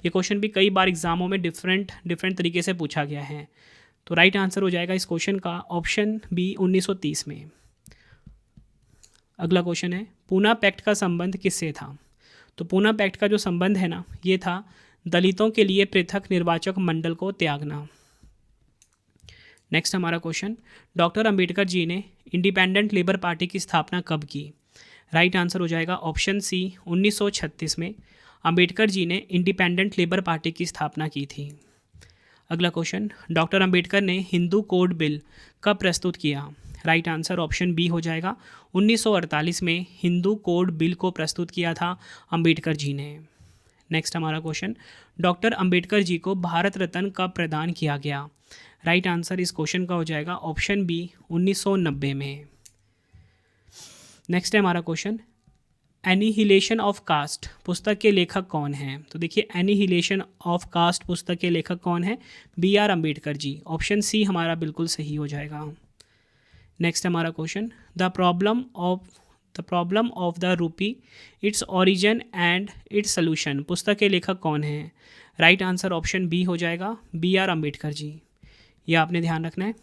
ये क्वेश्चन भी कई बार एग्जामों में डिफरेंट तरीके से पूछा गया है। तो राइट आंसर हो जाएगा इस क्वेश्चन का ऑप्शन बी, 1930 में। अगला क्वेश्चन है, पूना पैक्ट का संबंध किससे था? तो पूना पैक्ट का जो संबंध है ना, ये था दलितों के लिए पृथक निर्वाचक मंडल को त्यागना। नेक्स्ट हमारा क्वेश्चन, डॉक्टर अम्बेडकर जी ने इंडिपेंडेंट लेबर पार्टी की स्थापना कब की? राइट आंसर हो जाएगा ऑप्शन सी, 1936 में अम्बेडकर जी ने इंडिपेंडेंट लेबर पार्टी की स्थापना की थी। अगला क्वेश्चन, डॉक्टर अम्बेडकर ने हिंदू कोड बिल कब प्रस्तुत किया? राइट आंसर ऑप्शन बी हो जाएगा, 1948 में हिंदू कोड बिल को प्रस्तुत किया था अम्बेडकर जी ने। नेक्स्ट हमारा क्वेश्चन, डॉक्टर अंबेडकर जी को भारत रत्न कब प्रदान किया गया? राइट आंसर इस क्वेश्चन का हो जाएगा ऑप्शन बी 1990 में। नेक्स्ट है हमारा क्वेश्चन, एनिहिलेशन ऑफ कास्ट पुस्तक के लेखक कौन हैं? तो देखिए एनिहिलेशन ऑफ कास्ट पुस्तक के लेखक कौन है? B R Ambedkar ji. Option C हमारा बिल्कुल सही हो जाएगा। नेक्स्ट हमारा question, the problem of the rupee, its origin and its solution पुस्तक के लेखक कौन हैं? राइट आंसर ऑप्शन बी हो जाएगा, बी आर अम्बेडकर जी। यह आपने ध्यान रखना है।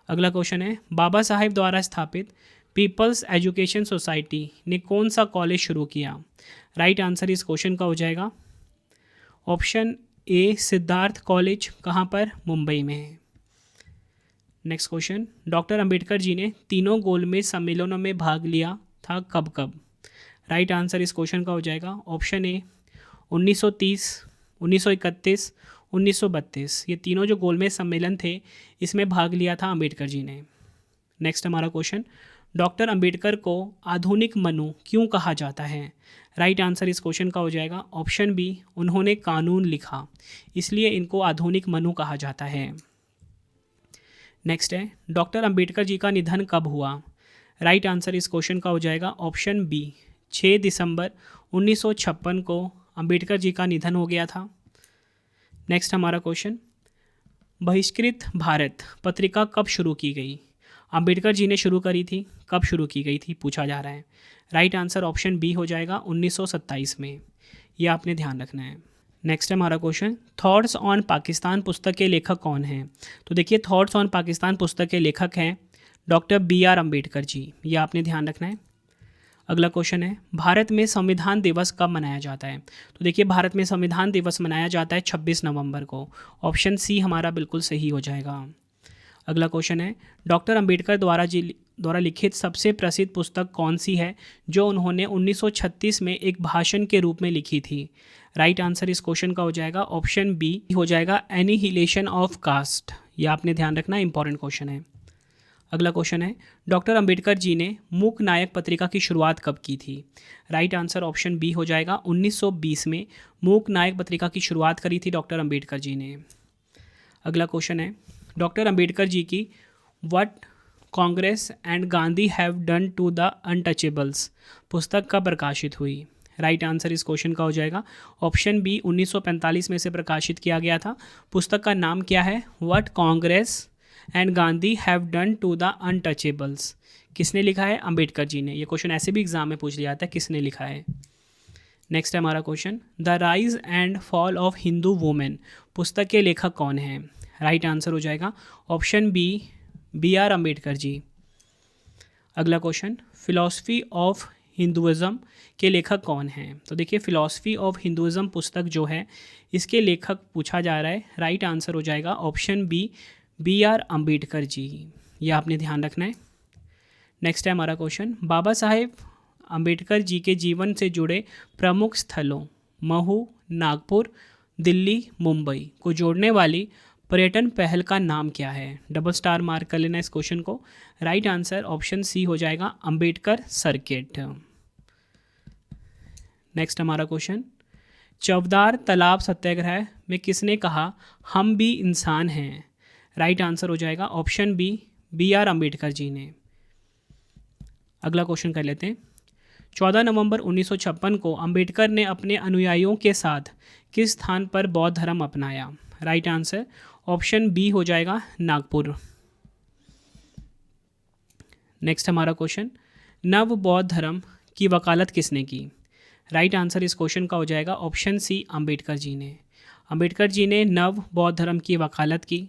अगला क्वेश्चन है, बाबा साहेब द्वारा स्थापित पीपल्स एजुकेशन सोसाइटी ने कौन सा कॉलेज शुरू किया? राइट आंसर इस क्वेश्चन का हो जाएगा ऑप्शन ए सिद्धार्थ कॉलेज। कहाँ पर? मुंबई में है। नेक्स्ट क्वेश्चन, डॉक्टर अंबेडकर जी ने तीनों गोलमेज सम्मेलनों में भाग लिया था कब कब? राइट आंसर इस क्वेश्चन का हो जाएगा ऑप्शन ए 1930, 1931, 1932। ये तीनों जो गोलमेज सम्मेलन थे इसमें भाग लिया था अंबेडकर जी ने। नेक्स्ट हमारा क्वेश्चन, डॉक्टर अंबेडकर को आधुनिक मनु क्यों कहा जाता है? राइट आंसर इस क्वेश्चन का हो जाएगा ऑप्शन बी, उन्होंने कानून लिखा इसलिए इनको आधुनिक मनु कहा जाता है। नेक्स्ट है, डॉक्टर अंबेडकर जी का निधन कब हुआ? राइट आंसर इस क्वेश्चन का हो जाएगा ऑप्शन बी 6 दिसंबर 1956 को अंबेडकर जी का निधन हो गया था। नेक्स्ट हमारा क्वेश्चन, बहिष्कृत भारत पत्रिका कब शुरू की गई? अंबेडकर जी ने शुरू करी थी, कब शुरू की गई थी पूछा जा रहा है। राइट आंसर ऑप्शन बी हो जाएगा 1927 में। यह आपने ध्यान रखना है। नेक्स्ट है हमारा क्वेश्चन, थॉट्स ऑन पाकिस्तान पुस्तक के लेखक कौन हैं? तो देखिए थॉट्स ऑन पाकिस्तान पुस्तक के लेखक हैं doctor B R Ambedkar ji. यह आपने ध्यान रखना है। अगला क्वेश्चन है, भारत में संविधान दिवस कब मनाया जाता है? तो देखिए भारत में संविधान दिवस मनाया जाता है 26 नवंबर को। ऑप्शन सी हमारा बिल्कुल सही हो जाएगा। अगला क्वेश्चन है, डॉक्टर अंबेडकर द्वारा लिखित सबसे प्रसिद्ध पुस्तक कौन सी है जो उन्होंने 1936 में एक भाषण के रूप में लिखी थी? राइट आंसर इस क्वेश्चन का हो जाएगा ऑप्शन बी हो जाएगा एनिहिलेशन ऑफ कास्ट। ये आपने ध्यान रखना, इंपॉर्टेंट क्वेश्चन है। अगला क्वेश्चन है, डॉक्टर अंबेडकर जी ने मूक नायक पत्रिका की शुरुआत कब की थी? राइट आंसर ऑप्शन बी हो जाएगा 1920 में मूक नायक पत्रिका की शुरुआत करी थी डॉक्टर अंबेडकर जी ने। अगला क्वेश्चन है, डॉक्टर अंबेडकर जी की what Congress and Gandhi have done to the untouchables पुस्तक कब प्रकाशित हुई? राइट आंसर इस क्वेश्चन का हो जाएगा ऑप्शन बी 1945 में से प्रकाशित किया गया था। पुस्तक का नाम क्या है? What Congress and Gandhi have done to the untouchables. किसने लिखा है? अंबेडकर जी ने। ये क्वेश्चन ऐसे भी एग्जाम में पूछ लिया जाता है, किसने लिखा है। नेक्स्ट है हमारा question, the rise and fall of Hindu women पुस्तक के लेखक कौन हैं? राइट आंसर हो जाएगा option B B R Ambedkar ji. अगला क्वेश्चन, फिलॉसफी ऑफ हिंदुइज्म के लेखक कौन हैं? तो देखिए फिलॉसफी ऑफ हिंदुइज्म पुस्तक जो है इसके लेखक पूछा जा रहा है। राइट आंसर हो जाएगा option B B R Ambedkar ji. यह आपने ध्यान रखना है। नेक्स्ट है हमारा क्वेश्चन, बाबा साहेब अम्बेडकर जी के जीवन से जुड़े प्रमुख स्थलों महू, नागपुर, दिल्ली, मुंबई को जोड़ने वाली पर्यटन पहल का नाम क्या है? डबल स्टार मार्क कर लेना इस क्वेश्चन को। राइट आंसर ऑप्शन सी हो जाएगा अंबेडकर सर्किट। नेक्स्ट हमारा क्वेश्चन, चौबदार तालाब सत्याग्रह में किसने कहा हम भी इंसान हैं? राइट आंसर हो जाएगा option B B R Ambedkar ji ने। अगला क्वेश्चन कर लेते हैं, 14 नवंबर 1956 को अंबेडकर ने अपने अनुयायियों के साथ किस स्थान पर बौद्ध धर्म अपनाया? राइट आंसर ऑप्शन बी हो जाएगा नागपुर। नेक्स्ट हमारा क्वेश्चन, नव बौद्ध धर्म की वकालत किसने की? राइट आंसर इस क्वेश्चन का हो जाएगा ऑप्शन सी अंबेडकर जी ने। अंबेडकर जी ने नव बौद्ध धर्म की वकालत की।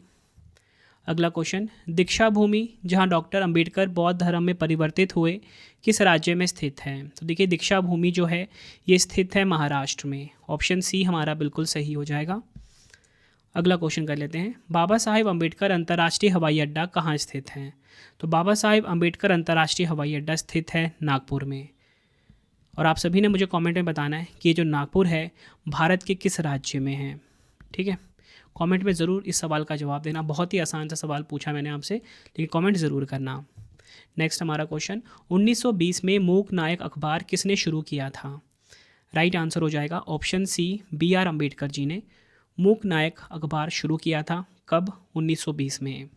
अगला क्वेश्चन, दीक्षा भूमि जहां डॉक्टर अंबेडकर बौद्ध धर्म में परिवर्तित हुए किस राज्य में स्थित है? तो देखिए दीक्षा भूमि जो है ये स्थित है महाराष्ट्र में। ऑप्शन सी हमारा बिल्कुल सही हो जाएगा। अगला क्वेश्चन कर लेते हैं, बाबा साहेब अम्बेडकर अंतर्राष्ट्रीय हवाई अड्डा कहाँ स्थित है? तो बाबा साहेब अम्बेडकर अंतर्राष्ट्रीय हवाई अड्डा स्थित है नागपुर में। और आप सभी ने मुझे कमेंट में बताना है कि ये जो नागपुर है भारत के किस राज्य में है। ठीक है, कमेंट में ज़रूर इस सवाल का जवाब देना। बहुत ही आसान सा सवाल पूछा मैंने आपसे, लेकिन कमेंट ज़रूर करना। नेक्स्ट हमारा क्वेश्चन, 1920 में मूक नायक अखबार किसने शुरू किया था? राइट आंसर हो जाएगा option C, B R Ambedkar ji ने मूक नायक अखबार शुरू किया था। कब? 1920 में।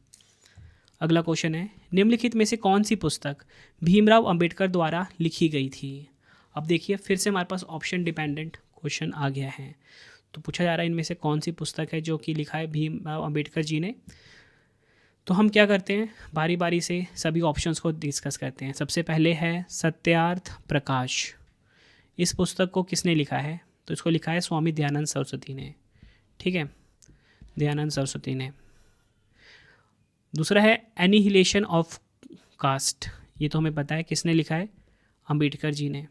अगला क्वेश्चन है, निम्नलिखित में से कौन सी पुस्तक भीमराव अंबेडकर द्वारा लिखी गई थी? अब देखिए फिर से हमारे पास ऑप्शन डिपेंडेंट क्वेश्चन आ गया है। तो पूछा जा रहा है इनमें से कौन सी पुस्तक है जो कि लिखा है भीमराव अंबेडकर जी ने। तो हम क्या करते हैं, बारी बारी से सभी ऑप्शंस को डिस्कस करते हैं। सबसे पहले है सत्यार्थ प्रकाश। इस पुस्तक को किसने लिखा है? तो इसको लिखा है स्वामी दयानंद सरस्वती ने। ठीक है, दयानंद सरस्वती ने। दूसरा है एनिहिलेशन ऑफ कास्ट। ये तो हमें पता है किसने लिखा है, अंबेडकर जी ने।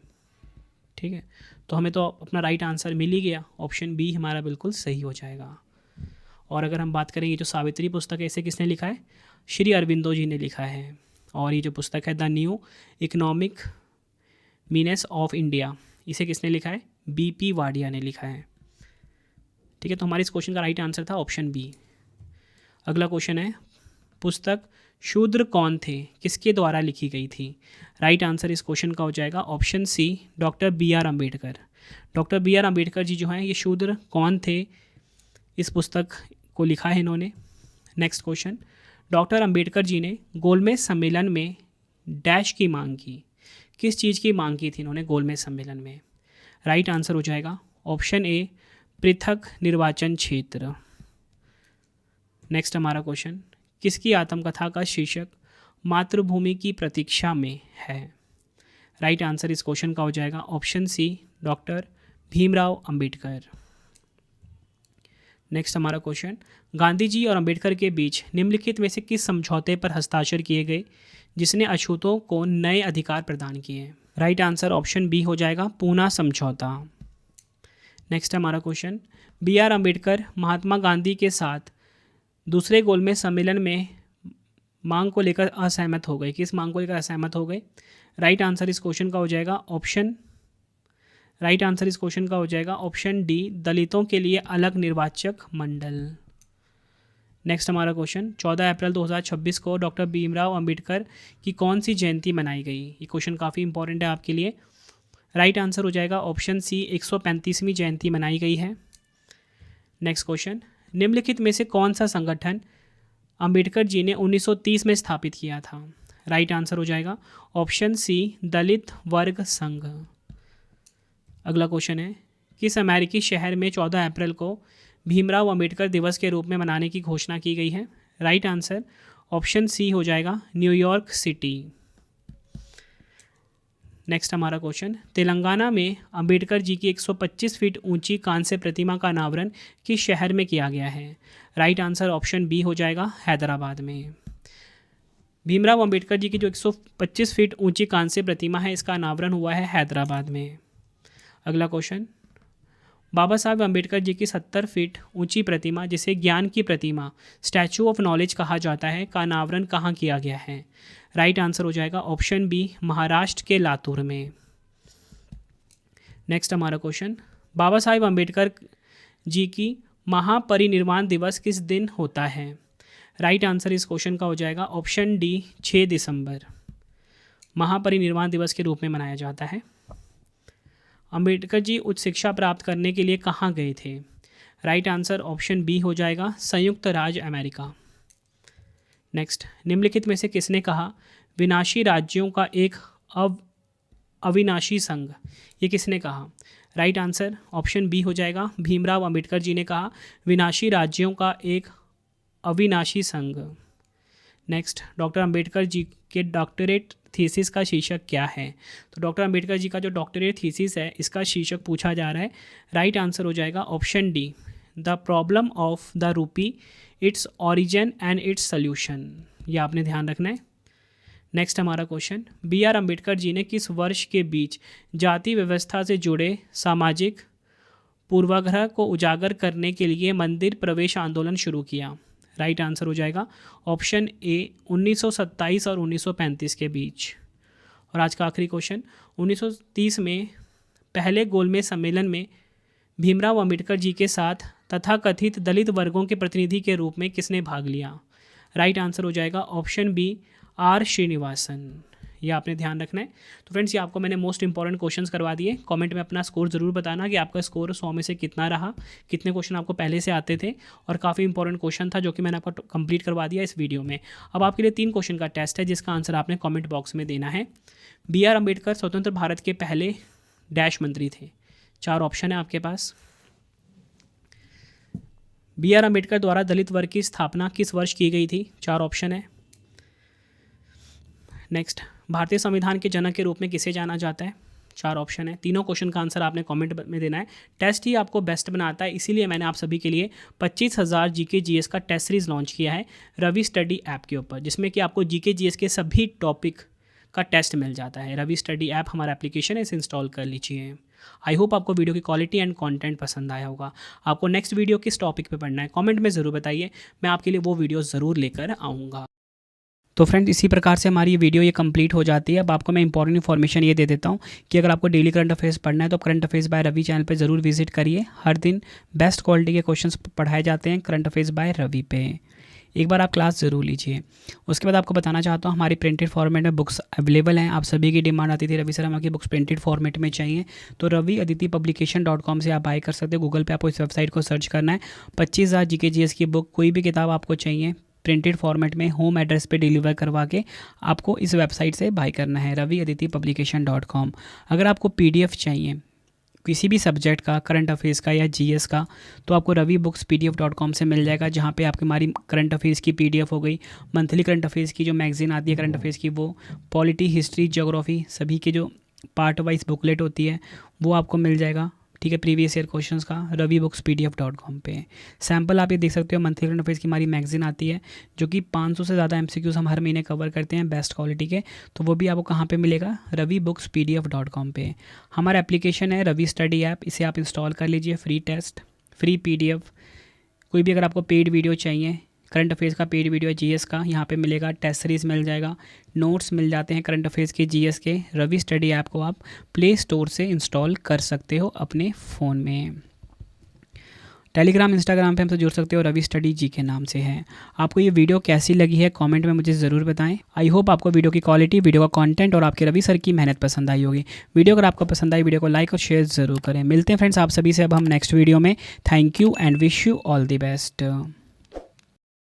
ठीक है, तो हमें तो अपना राइट आंसर मिल ही गया, ऑप्शन बी हमारा बिल्कुल सही हो जाएगा। और अगर हम बात करें ये जो सावित्री पुस्तक है इसे किसने लिखा है, श्री अरविंदो जी ने लिखा है। और ये जो पुस्तक है the new economic menace of India, इसे किसने लिखा है, बीपी वाडिया ने लिखा है। ठीक है, तो हमारे इस क्वेश्चन का राइट आंसर था ऑप्शन बी। अगला क्वेश्चन है, पुस्तक शूद्र कौन थे किसके द्वारा लिखी गई थी? राइट आंसर इस क्वेश्चन का हो जाएगा option C, doctor B R Ambedkar. Doctor B R Ambedkar ji जो हैं ये शूद्र कौन थे, इस पुस्तक को लिखा है इन्होंने। Next question, doctor Ambedkar ji ने गोलमेज सम्मेलन में डैश की मांग की। किस चीज़ की मांग की थी इन्होंने गोलमेज सम्मेलन में? राइट आंसर हो जाएगा ऑप्शन ए, पृथक निर्वाचन क्षेत्र। नेक्स्ट हमारा क्वेश्चन, किसकी आत्मकथा का शीर्षक मातृभूमि की प्रतीक्षा में है? राइट आंसर इस क्वेश्चन का हो जाएगा option C, doctor Bhimrao Ambedkar. Next हमारा क्वेश्चन, गांधी जी और अंबेडकर के बीच निम्नलिखित में से किस समझौते पर हस्ताक्षर किए गए जिसने अछूतों को नए अधिकार प्रदान किए? राइट आंसर ऑप्शन बी हो जाएगा, पूना समझौता। नेक्स्ट हमारा question, B R Ambedkar Mahatma Gandhi के साथ दूसरे गोलमेज सम्मेलन में मांग को लेकर असहमत हो गए। किस मांग को लेकर असहमत हो गए? राइट आंसर इस क्वेश्चन का हो जाएगा ऑप्शन डी, दलितों के लिए अलग निर्वाचक मंडल। नेक्स्ट हमारा क्वेश्चन, 14 अप्रैल 2026 को डॉक्टर भीमराव अंबेडकर की कौन सी जयंती मनाई गई? ये क्वेश्चन काफ़ी इंपॉर्टेंट है आपके लिए। राइट आंसर हो जाएगा ऑप्शन सी, 135वीं जयंती मनाई गई है। नेक्स्ट क्वेश्चन, निम्नलिखित में से कौन सा संगठन अंबेडकर जी ने 1930 में स्थापित किया था? राइट आंसर हो जाएगा ऑप्शन सी, दलित वर्ग संघ। अगला क्वेश्चन है, किस अमेरिकी शहर में 14 अप्रैल को भीमराव अंबेडकर दिवस के रूप में मनाने की घोषणा की गई है? राइट आंसर ऑप्शन सी हो जाएगा, न्यूयॉर्क सिटी। नेक्स्ट हमारा क्वेश्चन, तेलंगाना में अंबेडकर जी की 125 फीट ऊंची कांस्य प्रतिमा का अनावरण किस शहर में किया गया है? राइट आंसर ऑप्शन बी हो जाएगा, हैदराबाद में। भीमराव अंबेडकर जी की जो 125 फीट ऊंची कांस्य प्रतिमा है इसका अनावरण हुआ है हैदराबाद में। अगला क्वेश्चन, बाबा साहब अंबेडकर जी की 70 फीट ऊंची प्रतिमा जिसे ज्ञान की प्रतिमा स्टैचू ऑफ नॉलेज कहा जाता है का अनावरण कहाँ किया गया है? राइट आंसर हो जाएगा ऑप्शन बी, महाराष्ट्र के लातूर में। नेक्स्ट हमारा क्वेश्चन, बाबा साहेब अंबेडकर जी की महापरिनिर्वाण दिवस किस दिन होता है? राइट आंसर इस क्वेश्चन का हो जाएगा ऑप्शन डी, 6 दिसंबर महापरिनिर्वाण दिवस के रूप में मनाया जाता है। अंबेडकर जी उच्च शिक्षा प्राप्त करने के लिए कहाँ गए थे? राइट आंसर ऑप्शन बी हो जाएगा, संयुक्त राज्य अमेरिका। नेक्स्ट, निम्नलिखित में से किसने कहा विनाशी राज्यों का एक अविनाशी संघ? ये किसने कहा? राइट आंसर ऑप्शन बी हो जाएगा, भीमराव अंबेडकर जी ने कहा विनाशी राज्यों का एक अविनाशी संघ। नेक्स्ट, डॉक्टर अंबेडकर जी के डॉक्टरेट थीसिस का शीर्षक क्या है? तो डॉक्टर अंबेडकर जी का जो डॉक्टरेट थीसिस है इसका शीर्षक पूछा जा रहा है। राइट आंसर हो जाएगा option D, the problem of the rupee, its origin and it's solution. ये आपने ध्यान रखना है। नेक्स्ट हमारा question, B R Ambedkar ji ने किस वर्ष के बीच जाति व्यवस्था से जुड़े सामाजिक पूर्वाग्रह को उजागर करने के लिए मंदिर प्रवेश आंदोलन शुरू किया? राइट आंसर हो जाएगा ऑप्शन ए, 1927 और 1935 के बीच। और आज का आखिरी क्वेश्चन, 1930 में पहले गोलमेज सम्मेलन में भीमराव अंबेडकर जी के साथ तथाकथित दलित वर्गों के प्रतिनिधि के रूप में किसने भाग लिया? राइट आंसर हो जाएगा ऑप्शन बी, आर श्रीनिवासन। ये आपने ध्यान रखना है। तो फ्रेंड्स ये आपको मैंने मोस्ट इंपॉर्टेंट क्वेश्चंस करवा दिए। कमेंट में अपना स्कोर ज़रूर बताना कि आपका स्कोर 100 में से कितना रहा, कितने क्वेश्चन आपको पहले से आते थे, और काफ़ी इंपॉर्टेंट क्वेश्चन था जो कि मैंने आपको कंप्लीट करवा दिया इस वीडियो में। अब आपके लिए 3 क्वेश्चन का टेस्ट है जिसका आंसर आपने कॉमेंट बॉक्स में देना है। BR अम्बेडकर स्वतंत्र भारत के पहले डैश मंत्री थे। 4 ऑप्शन है आपके पास। BR अम्बेडकर द्वारा दलित वर्ग की स्थापना किस वर्ष की गई थी? 4 ऑप्शन है। नेक्स्ट, भारतीय संविधान के जनक के रूप में किसे जाना जाता है? 4 ऑप्शन है। तीनों क्वेश्चन का आंसर आपने कमेंट में देना है। टेस्ट ही आपको बेस्ट बनाता है, इसीलिए मैंने आप सभी के लिए 25,000 GK GS का टेस्ट सीरीज लॉन्च किया है रवि स्टडी ऐप के ऊपर, जिसमें कि आपको GK GS के सभी टॉपिक का टेस्ट मिल जाता है। रवि स्टडी ऐप हमारा एप्लीकेशन है, इसे इंस्टॉल कर लीजिए। आई होप आपको वीडियो की क्वालिटी एंड कंटेंट पसंद आया होगा। आपको नेक्स्ट वीडियो किस टॉपिक पे पढ़ना है कमेंट में ज़रूर बताइए, मैं आपके लिए वो वीडियो ज़रूर लेकर आऊँगा। तो फ्रेंड्स इसी प्रकार से हमारी ये वीडियो ये कंप्लीट हो जाती है। अब आपको मैं इंपॉर्टेंट इन्फॉर्मेशन ये दे देता हूँ कि अगर आपको डेली करंट अफेयर्स पढ़ना है तो current affairs by Ravi channel पे ज़रूर विजिट करिए। हर दिन बेस्ट क्वालिटी के क्वेश्चंस पढ़ाए जाते हैं करंट अफेयर्स बाय रवि पे। एक बार आप क्लास ज़रूर लीजिए। उसके बाद आपको बताना चाहता हूँ हमारी प्रिंटेड फॉर्मेट में बुक्स अवेलेबल हैं। आप सभी की डिमांड आती थी रवि सर हमारी बुक्स प्रिंटेड फॉर्मेट में चाहिए, तो रवि अदिति publication.com से आप बाय कर सकते हो। गूगल पे आपको इस वेबसाइट को सर्च करना है। 25,000 GK GS की बुक, कोई भी किताब आपको चाहिए प्रिंटेड फॉर्मेट में होम एड्रेस पे डिलीवर करवा के आपको इस वेबसाइट से बाय करना है, रवि अदिति publication.com। अगर आपको PDF चाहिए किसी भी सब्जेक्ट का, करंट अफेयर्स का या GS का, तो आपको रवि बुक्स PDF.com से मिल जाएगा, जहाँ पे आपकी हमारी करंट अफेयर्स की PDF हो गई, मंथली करंट अफेयर्स की जो मैगजीन आती है करंट अफेयर्स की, वो पॉलिटी, हिस्ट्री, ज्योग्राफी सभी के जो पार्ट वाइज बुकलेट होती है वो आपको मिल जाएगा। ठीक है, प्रीवियस ईयर क्वेश्चंस का रवि बुक्स PDF.com पे। सैम्पल आप ये देख सकते हो, मंथली करंट अफेयर्स की हमारी मैगजीन आती है जो कि 500 से ज़्यादा MCQs हम हर महीने कवर करते हैं बेस्ट क्वालिटी के, तो वो भी आपको कहाँ पे मिलेगा? रवि बुक्स PDF.com पे। हमारा एप्लीकेशन है रवि स्टडी ऐप, इसे आप इंस्टॉल कर लीजिए। फ्री टेस्ट, फ्री PDF, कोई भी अगर आपको पेड वीडियो चाहिए, करंट अफेयर्स का पेड वीडियो है GS का, यहाँ पे मिलेगा। टेस्ट सीरीज़ मिल जाएगा, नोट्स मिल जाते हैं करंट अफेयर्स के GS के। रवि स्टडी ऐप को आप प्ले स्टोर से इंस्टॉल कर सकते हो अपने फ़ोन में। टेलीग्राम, इंस्टाग्राम पे हमसे जुड़ सकते हो, रवि स्टडी जी के नाम से है। आपको ये वीडियो कैसी लगी है कमेंट में मुझे ज़रूर बताएं। आई होप आपको वीडियो की क्वालिटी, वीडियो का कंटेंट और आपके रवि सर की मेहनत पसंद आई होगी। वीडियो अगर आपको पसंद आई वीडियो को लाइक और शेयर ज़रूर करें। मिलते हैं फ्रेंड्स आप सभी से अब हम नेक्स्ट वीडियो में। Thank you and wish you all the best.